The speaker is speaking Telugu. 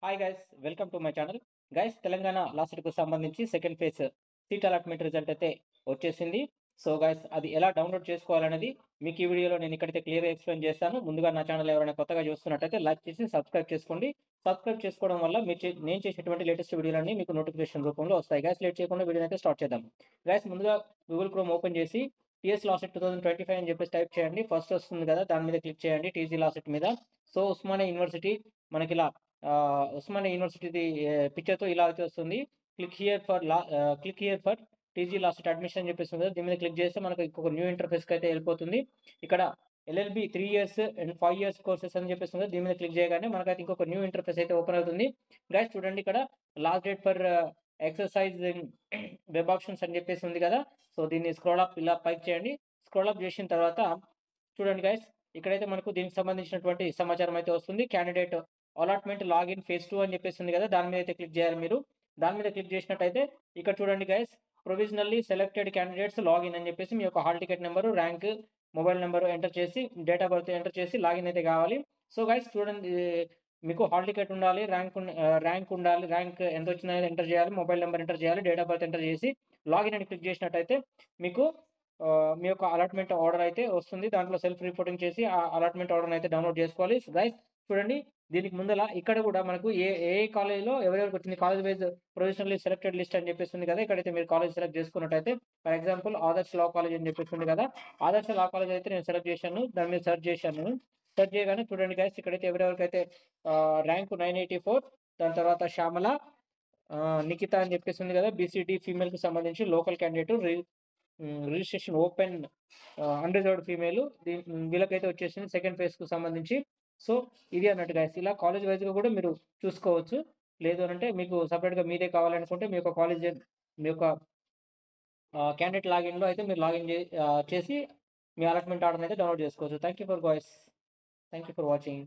Hi guys, welcome to my channel. Guys, Telangana లాస్ట్‌కు సంబంధించి second phase seat allotment result అయితే వచ్చేసింది. సో గైస్, అది ఎలా డౌన్‌లోడ్ చేసుకోవాలనేది మీకు ఈ వీడియోలో నేను ఇక్కడైతే క్లియర్‌గా ఎక్స్‌ప్లెయిన్ చేస్తాను. ముందుగా నా ఛానల్ ఎవరైనా కొత్తగా చూస్తున్నట్టయితే లైక్ చేసి సబ్స్క్రైబ్ చేసుకోండి. సబ్స్క్రైబ్ చేసుకోవడం వల్ల నేను చేసేటువంటి లేటెస్ట్ వీడియోలన్నీ మీకు నోటిఫికేషన్ రూపంలో వస్తాయి. గైస్, లేట్ చేయకుండా వీడియోని అయితే స్టార్ట్ చేద్దాం. గైస్, ముందుగా గూగుల్ క్రోమ్ ఓపెన్ చేసి టీఎస్ లాసెట్ 2025 అని చెప్పేసి టైప్ చేయండి. ఫస్ట్ వస్తుంది కదా, దాని మీద క్లిక్ చేయండి టీజీ లాసెట్ మీద. సో ఉస్మానియా యూనివర్సిటీ మనకిలా ఉస్మానియా యూనివర్సిటీది పిక్చర్‌తో ఇలా అయితే వస్తుంది. Click here for TG last admission అని చెప్పేసి ఉంది. దీని మీద క్లిక్ చేస్తే మనకు ఇంకొక న్యూ ఇంటర్ఫేస్‌కి అయితే వెళ్ళిపోతుంది. ఇక్కడ LLB 3 years and 5 years courses అని చెప్పేసి ఉంది. దీని మీద క్లిక్ చేయగానే మనకైతే ఇంకొక న్యూ ఇంటర్ఫేస్ అయితే ఓపెన్ అవుతుంది. గైస్, చూడండి ఇక్కడ last date for exercise in web options అని చెప్పేసి ఉంది కదా! సో దీన్ని స్క్రోల్ అప్ ఇలా పైకి చేయండి. స్క్రోల్ అప్ చేసిన తర్వాత చూడండి గైస్, ఇక్కడైతే మనకు దీనికి సంబంధించినటువంటి సమాచారం అయితే వస్తుంది. క్యాండిడేట్ అలాట్‌మెంట్ లాగిన్ ఫేజ్ 2 అని చెప్పేసి ఉంది కదా! దాని మీద అయితే క్లిక్ చేయాలి మీరు. దాని మీద క్లిక్ చేసినట్టయితే ఇక్కడ చూడండి guys, provisionally selected candidates login అని చెప్పేసి మీ యొక్క hall ticket number, rank, mobile number enter చేసి, డేట్ ఆఫ్ బర్త్ ఎంటర్ చేసి లాగిన్ అయితే కావాలి. సో గైస్, చూడండి, మీకు హాల్ టికెట్ ఉండాలి, ర్యాంక్ ఉండాలి, ర్యాంక్ ఎంతొచ్చిందనేది ఎంటర్ చేయాలి, మొబైల్ నంబర్ ఎంటర్ చేయాలి, డేట్ ఆఫ్ బర్త్ ఎంటర్ చేసి లాగిన్ అని క్లిక్ చేసినట్టయితే మీకు మీ యొక్క అలాట్‌మెంట్ ఆర్డర్ అయితే వస్తుంది. దాంట్లో సెల్ఫ్ రిపోర్టింగ్ చేసి ఆ అలాట్‌మెంట్ ఆర్డర్‌ని అయితే డౌన్‌లోడ్ చేసుకోవాలి. సో గైస్, చూడండి, దీనికి ముందల ఇక్కడ గూడా మనకు ఏ ఏ కాలేజ్‌లో ఎవరెవరికొచ్చింది, college wise provisionally selected list అని చెప్పేసి ఉంది కదా! ఇక్కడైతే మీరు కాలేజ్ సెలెక్ట్ చేసుకున్నట్టయితే, for example Adarsh law college అని చెప్పేసి ఉంది కదా! ఆదర్శ లా కాలేజ్ అయితే నేను సెలెక్ట్ చేశాను. దాని మీద సెర్చ్ చేశాను నేను. సెర్చ్ చేయగానే చూడండి గైస్, ఇక్కడైతే ఎవరెవరికైతే ర్యాంక్ 984, దాని తర్వాత శ్యామల, నిఖిత అని చెప్పేసి ఉంది కదా! బీసీడీ ఫీమేల్‌కి సంబంధించి local candidate registration open, unreserved female వీళ్ళకైతే వచ్చేసింది సెకండ్ ఫేజ్‌కి సంబంధించి. సో ఇది అన్నట్టు గైస్. ఇలా కాలేజ్ వైస్‌గా కూడా మీరు చూసుకోవచ్చు. లేదు అనంటే మీకు సెపరేట్‌గా మీదే కావాలనుకుంటే మీ యొక్క క్యాండిడేట్ లాగిన్‌లో అయితే మీరు చేసి మీ అలాట్‌మెంట్ ఆర్డర్‌నైతే డౌన్‌లోడ్ చేసుకోవచ్చు. Thank you for watching.